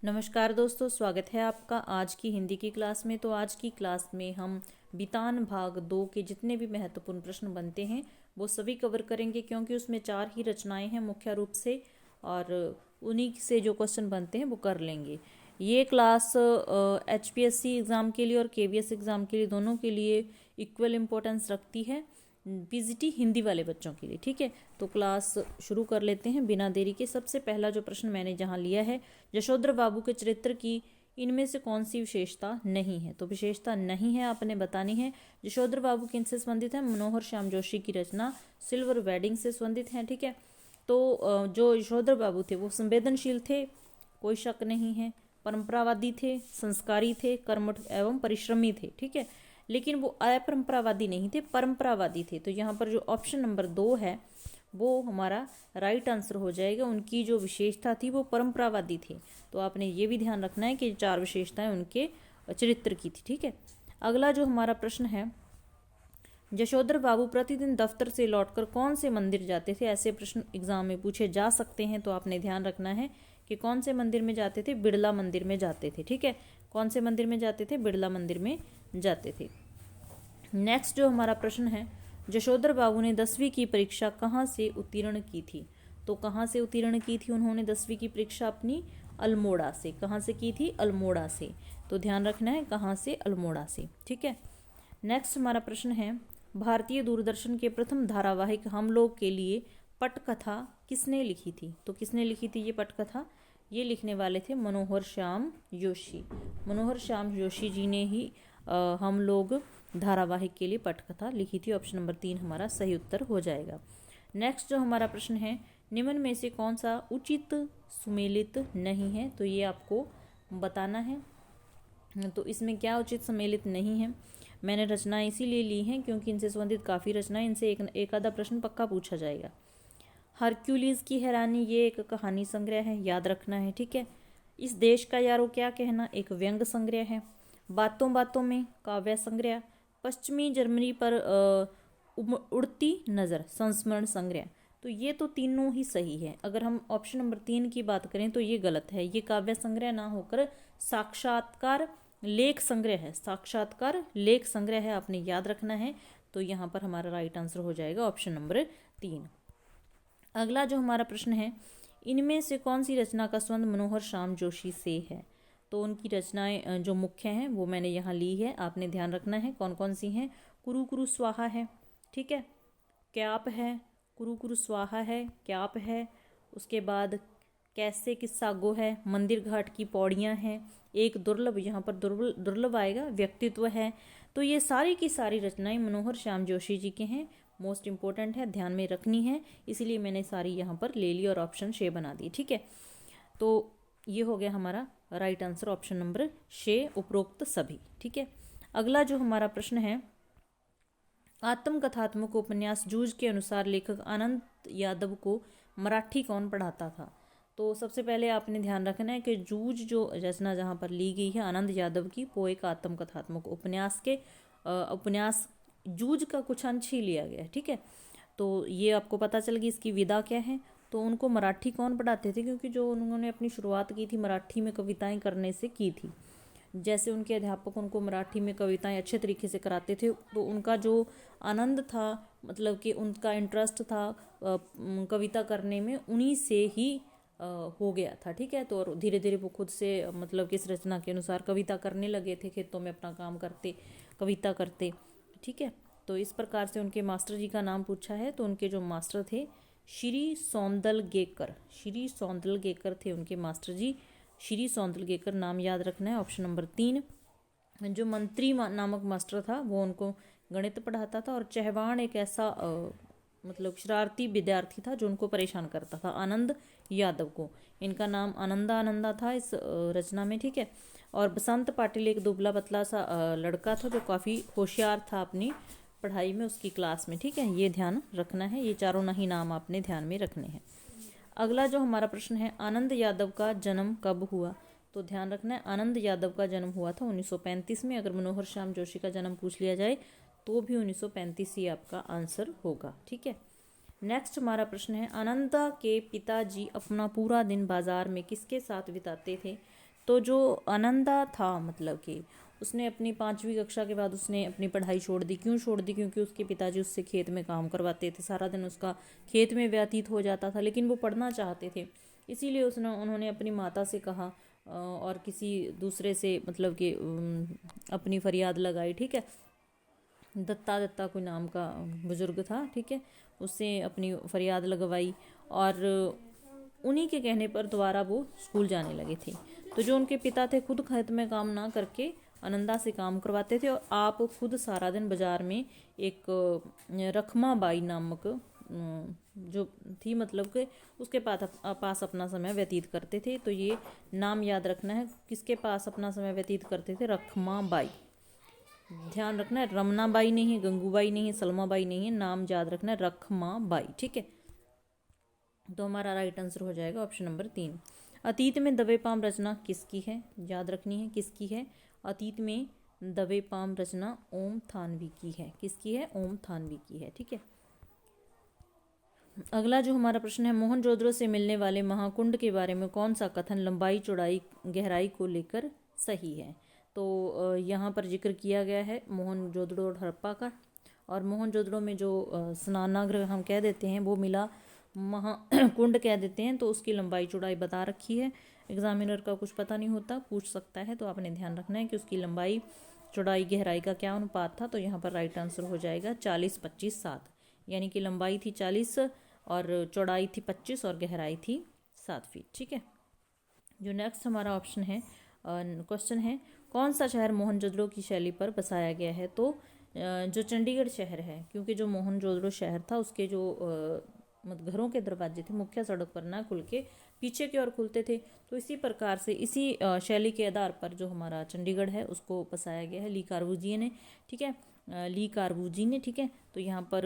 नमस्कार दोस्तों, स्वागत है आपका आज की हिंदी की क्लास में। तो आज की क्लास में हम बितान भाग 2 के जितने भी महत्वपूर्ण प्रश्न बनते हैं वो सभी कवर करेंगे, क्योंकि उसमें 4 ही रचनाएं हैं मुख्य रूप से, और उन्हीं से जो क्वेश्चन बनते हैं वो कर लेंगे। ये क्लास HPSC एग्ज़ाम के लिए और KVS एग्ज़ाम के लिए, दोनों के लिए इक्वल इम्पोर्टेंस रखती है, PGT हिंदी वाले बच्चों के लिए। ठीक है, तो क्लास शुरू कर लेते हैं बिना देरी के। सबसे पहला जो प्रश्न मैंने जहाँ लिया है, यशोधर बाबू के चरित्र की इनमें से कौन सी विशेषता नहीं है। तो विशेषता नहीं है आपने बतानी है। यशोधर बाबू किनसे संबंधित है? मनोहर श्याम जोशी की रचना सिल्वर वेडिंग से संबंधित है। ठीक है, तो जो यशोधर बाबू थे वो संवेदनशील थे, कोई शक नहीं है, परंपरावादी थे, संस्कारी थे, कर्मठ एवं परिश्रमी थे। ठीक है, लेकिन वो अपरंपरावादी नहीं थे, परंपरावादी थे। तो यहाँ पर जो ऑप्शन नंबर 2 है वो हमारा राइट आंसर हो जाएगा। उनकी जो विशेषता थी वो परंपरावादी थी। तो आपने ये भी ध्यान रखना है कि 4 विशेषताएं उनके चरित्र की थी। ठीक है, अगला जो हमारा प्रश्न है, यशोधर बाबू प्रतिदिन दफ्तर से लौटकर कौन से मंदिर जाते थे। ऐसे प्रश्न एग्जाम में पूछे जा सकते हैं, तो आपने ध्यान रखना है कि कौन से मंदिर में जाते थे। बिड़ला मंदिर में जाते थे। ठीक है, कौन से मंदिर में जाते थे? बिड़ला मंदिर में जाते थे। नेक्स्ट जो हमारा प्रश्न है, यशोधर बाबू ने 10वीं की परीक्षा कहाँ से उत्तीर्ण की थी। तो कहाँ से उत्तीर्ण की थी उन्होंने 10वीं की परीक्षा? अपनी अल्मोड़ा से। कहाँ से की थी? अल्मोड़ा से। तो ध्यान रखना है कहाँ से? अल्मोड़ा से। ठीक है, नेक्स्ट हमारा प्रश्न है, भारतीय दूरदर्शन के प्रथम धारावाहिक हम लोग के लिए पटकथा किसने लिखी थी। तो किसने लिखी थी ये पटकथा? ये लिखने वाले थे मनोहर श्याम जोशी। मनोहर श्याम जोशी जी ने ही हम लोग धारावाहिक के लिए पटकथा लिखी थी। ऑप्शन नंबर 3 हमारा सही उत्तर हो जाएगा। नेक्स्ट जो हमारा प्रश्न है, निम्न में से कौन सा उचित सुमेलित नहीं है। तो ये आपको बताना है। तो इसमें क्या उचित सम्मिलित नहीं है? मैंने रचनाएं इसीलिए ली हैं क्योंकि इनसे संबंधित काफ़ी रचनाएं, इनसे एक आधा प्रश्न पक्का पूछा जाएगा। हरक्यूलिस की हैरानी, ये एक कहानी संग्रह है, याद रखना है। ठीक है, इस देश का यारो क्या कहना, एक व्यंग संग्रह है। बातों बातों में, काव्य संग्रह। पश्चिमी जर्मनी पर उड़ती नज़र, संस्मरण संग्रह। तो ये तो तीनों ही सही है। अगर हम ऑप्शन नंबर 3 की बात करें तो ये गलत है। ये काव्य संग्रह ना होकर साक्षात्कार लेख संग्रह है। साक्षात्कार लेख संग्रह है, आपने याद रखना है। तो यहाँ पर हमारा राइट आंसर हो जाएगा ऑप्शन नंबर 3। अगला जो हमारा प्रश्न है, इनमें से कौन सी रचना का संबंध मनोहर श्याम जोशी से है। तो उनकी रचनाएं जो मुख्य हैं वो मैंने यहाँ ली है, आपने ध्यान रखना है कौन कौन सी हैं। कुरु कुरु स्वाहा है। ठीक है, क्याप है, कुरु कुरु स्वाहा है, क्याप है। उसके बाद कैसे किस्सा गो है, मंदिर घाट की पौड़ियाँ हैं, एक दुर्लभ, यहाँ पर दुर्लभ आएगा, व्यक्तित्व है। तो ये सारी की सारी रचनाएं मनोहर श्याम जोशी जी के हैं। मोस्ट इंपॉर्टेंट है, ध्यान में रखनी है, इसीलिए मैंने सारी यहाँ पर ले ली और ऑप्शन 6 बना दी। ठीक है, तो ये हो गया हमारा राइट आंसर ऑप्शन नंबर 6, उपरोक्त सभी। ठीक है, अगला जो हमारा प्रश्न है, आत्मकथात्मक उपन्यास जूझ के अनुसार लेखक आनंद यादव को मराठी कौन पढ़ाता था। तो सबसे पहले आपने ध्यान रखना है कि जूझ जो रचना जहाँ पर ली गई है आनंद यादव की, वो एक आत्मकथात्मक उपन्यास के उपन्यास जूझ का कुछ अंश ही लिया गया है। ठीक है, तो ये आपको पता चल गई इसकी विधा क्या है। तो उनको मराठी कौन पढ़ाते थे? क्योंकि जो उन्होंने अपनी शुरुआत की थी मराठी में कविताएं करने से की थी। जैसे उनके अध्यापक उनको मराठी में कविताएं अच्छे तरीके से कराते थे, तो उनका जो आनंद था, मतलब कि उनका इंटरेस्ट था कविता करने में, उन्हीं से ही हो गया था। ठीक है, तो और धीरे धीरे वो खुद से मतलब किस रचना के अनुसार कविता करने लगे थे, खेतों में अपना काम करते कविता करते। ठीक है, तो इस प्रकार से उनके मास्टर जी का नाम पूछा है। तो उनके जो मास्टर थे श्री सौंदलगेकर, श्री सौंदलगेकर थे उनके मास्टर जी, श्री सौंदलगेकर नाम याद रखना है। Option number 3। जो मंत्री नामक मास्टर था वो उनको गणित पढ़ाता था। और चहवाण एक ऐसा मतलब शरारती विद्यार्थी था जो उनको परेशान करता था आनंद यादव को। इनका नाम आनंदा आनंदा था इस रचना में। ठीक है, और बसंत पाटिल एक दुबला पतला सा लड़का था जो काफ़ी होशियार था अपनी पढ़ाई में, उसकी क्लास में। ठीक है, ये ध्यान रखना है, ये चारों नहीं नाम आपने ध्यान में रखने हैं। अगला जो हमारा प्रश्न है, आनंद यादव का जन्म कब हुआ। तो ध्यान रखना है आनंद यादव का जन्म हुआ था 1935 में। अगर मनोहर श्याम जोशी का जन्म पूछ लिया जाए तो भी 1935 ही आपका आंसर होगा। ठीक है, नेक्स्ट हमारा प्रश्न है, आनंदा के पिताजी अपना पूरा दिन बाजार में किसके साथ बिताते थे। तो जो आनंदा था, मतलब कि उसने अपनी 5वीं कक्षा के बाद उसने अपनी पढ़ाई छोड़ दी। क्यों छोड़ दी? क्योंकि उसके पिताजी उससे खेत में काम करवाते थे, सारा दिन उसका खेत में व्यतीत हो जाता था, लेकिन वो पढ़ना चाहते थे। इसीलिए उन्होंने अपनी माता से कहा और किसी दूसरे से, मतलब कि अपनी फरियाद लगाई। ठीक है, दत्ता कोई नाम का बुजुर्ग था, ठीक है, उससे अपनी फरियाद लगवाई और उन्हीं के कहने पर दोबारा वो स्कूल जाने लगे थे। तो जो उनके पिता थे खुद खेत में काम ना करके आनंदा से काम करवाते थे, और आप खुद सारा दिन बाजार में एक रखमा बाई नामक जो थी, मतलब कि उसके पास अपना समय व्यतीत करते थे। तो ये नाम याद रखना है, किसके पास अपना समय व्यतीत करते थे? रखमा बाई। ध्यान रखना है, रमना बाई नहीं है, गंगूबाई नहीं है, सलमा बाई नहीं है, नाम याद रखना है रखमा बाई। ठीक है, तो हमारा राइट आंसर हो जाएगा ऑप्शन नंबर 3। अतीत में दवे पाम रचना किसकी है? याद रखनी है किसकी है। अतीत में दवे पाम रचना ओम थानवी की है। किसकी है? ओम थानवी की है। ठीक है, अगला जो हमारा प्रश्न है, मोहनजोदड़ो से मिलने वाले महाकुंड के बारे में कौन सा कथन लंबाई चौड़ाई गहराई को लेकर सही है? तो यहाँ पर जिक्र किया गया है मोहनजोदड़ो और हड़प्पा का, और मोहनजोदड़ो में जो स्नानागृह हम कह देते हैं वो मिला महाकुंड कह देते हैं, तो उसकी लंबाई चौड़ाई बता रखी है। एग्जामिनर का कुछ पता नहीं होता, पूछ सकता है, तो आपने ध्यान रखना है कि उसकी लंबाई चौड़ाई गहराई का क्या अनुपात था। तो यहाँ पर राइट आंसर हो जाएगा 40-25-7, यानी कि लंबाई थी 40 और चौड़ाई थी 25 और गहराई थी 7 फीट। ठीक है, जो नेक्स्ट हमारा ऑप्शन है, क्वेश्चन है, कौन सा शहर मोहनजोदड़ो की शैली पर बसाया गया है? तो जो चंडीगढ़ शहर है, क्योंकि जो मोहनजोदड़ो शहर था उसके जो मतलब घरों के दरवाजे थे मुख्य सड़क पर ना खुल के पीछे की ओर खुलते थे। तो इसी प्रकार से इसी शैली के आधार पर जो हमारा चंडीगढ़ है उसको बसाया गया है ली कार्बूजिए ने। ठीक है, ली कार्बूजी ने। ठीक है, तो यहाँ पर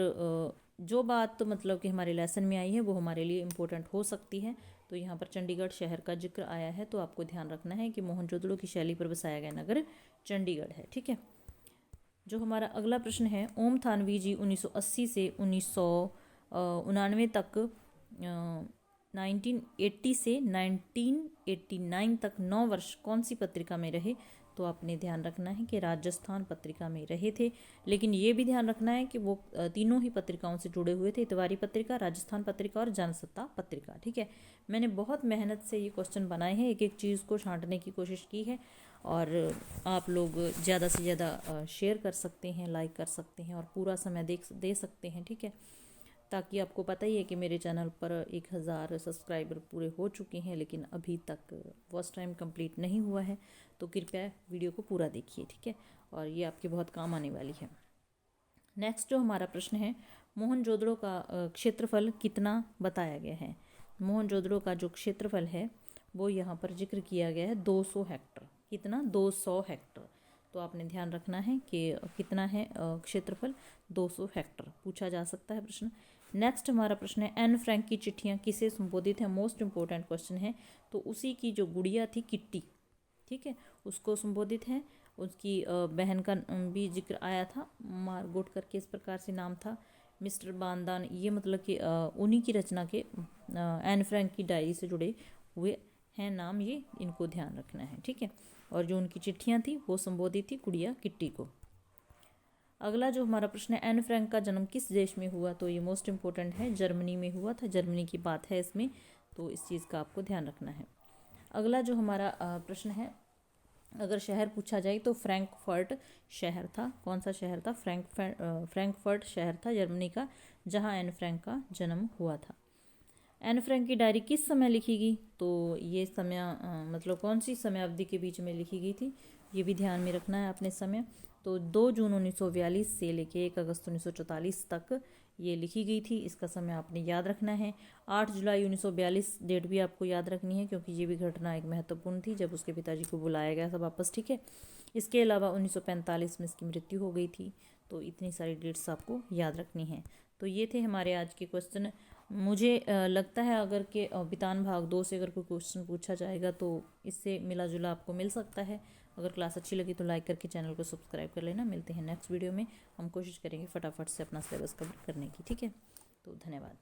जो बात मतलब कि हमारे लेसन में आई है वो हमारे लिए इम्पोर्टेंट हो सकती है। तो यहाँ पर चंडीगढ़ शहर का जिक्र आया है, तो आपको ध्यान रखना है कि मोहनजोदड़ो की शैली पर बसाया गया नगर चंडीगढ़ है। ठीक है, जो हमारा अगला प्रश्न है, ओम थानवी जी 1980 से 1999 तक 1980 से 1989 तक 9 वर्ष कौन सी पत्रिका में रहे? तो आपने ध्यान रखना है कि राजस्थान पत्रिका में रहे थे, लेकिन ये भी ध्यान रखना है कि वो तीनों ही पत्रिकाओं से जुड़े हुए थे, इतवारी पत्रिका, राजस्थान पत्रिका और जनसत्ता पत्रिका। ठीक है, मैंने बहुत मेहनत से ये क्वेश्चन बनाए हैं, एक एक चीज़ को छांटने की कोशिश की है, और आप लोग ज़्यादा से ज़्यादा शेयर कर सकते हैं, लाइक कर सकते हैं और पूरा समय दे सकते हैं। ठीक है, ताकि आपको पता ही है कि मेरे चैनल पर 1000 सब्सक्राइबर पूरे हो चुके हैं, लेकिन अभी तक वॉच टाइम कंप्लीट नहीं हुआ है। तो कृपया वीडियो को पूरा देखिए। ठीक है, और ये आपके बहुत काम आने वाली है। नेक्स्ट जो हमारा प्रश्न है, मोहनजोदड़ो का क्षेत्रफल कितना बताया गया है? मोहनजोदड़ो का जो क्षेत्रफल है वो यहाँ पर जिक्र किया गया है 200 हेक्टर। कितना? 200 हेक्टर। तो आपने ध्यान रखना है कि कितना है क्षेत्रफल, 200 हेक्टर पूछा जा सकता है प्रश्न। नेक्स्ट हमारा प्रश्न है, एन फ्रैंक की चिट्ठियाँ किसे संबोधित है? मोस्ट इंपॉर्टेंट क्वेश्चन है। तो उसी की जो गुड़िया थी किट्टी, ठीक है, उसको संबोधित है। उसकी बहन का भी जिक्र आया था, मारगोट करके इस प्रकार से नाम था। मिस्टर बानदान, ये मतलब कि उन्हीं की रचना के एन फ्रैंक की डायरी से जुड़े हुए हैं नाम, ये इनको ध्यान रखना है। ठीक है, और जो उनकी चिट्ठियाँ थी वो संबोधित थी गुड़िया किट्टी को। अगला जो हमारा प्रश्न है, एन फ्रैंक का जन्म किस देश में हुआ? तो ये मोस्ट इंपॉर्टेंट है, जर्मनी में हुआ था, जर्मनी की बात है इसमें, तो इस चीज़ का आपको ध्यान रखना है। अगला जो हमारा प्रश्न है, अगर शहर पूछा जाए तो फ्रैंकफर्ट शहर था। कौन सा शहर था? फ्रैंकफर्ट शहर था जर्मनी का, जहां एन फ्रैंक का जन्म हुआ था। एन फ्रैंक की डायरी किस समय लिखी गई? तो ये समय मतलब कौन सी समय अवधि के बीच में लिखी गई थी, ये भी ध्यान में रखना है अपने समय। तो 2 जून 1942 से लेके 1 अगस्त 1944 तक ये लिखी गई थी, इसका समय आपने याद रखना है। 8 जुलाई 1942 डेट भी आपको याद रखनी है, क्योंकि ये भी घटना एक महत्वपूर्ण थी जब उसके पिताजी को बुलाया गया था वापस। ठीक है, इसके अलावा 1945 में इसकी मृत्यु हो गई थी। तो इतनी सारी डेट्स आपको याद रखनी है। तो ये थे हमारे आज के क्वेश्चन। मुझे लगता है अगर के बितान भाग 2 से अगर कोई क्वेश्चन पूछा जाएगा तो इससे मिला जुला आपको मिल सकता है। अगर क्लास अच्छी लगी तो लाइक करके चैनल को सब्सक्राइब कर लेना। मिलते हैं नेक्स्ट वीडियो में, हम कोशिश करेंगे फटाफट से अपना सिलेबस कवर करने की। ठीक है, तो धन्यवाद।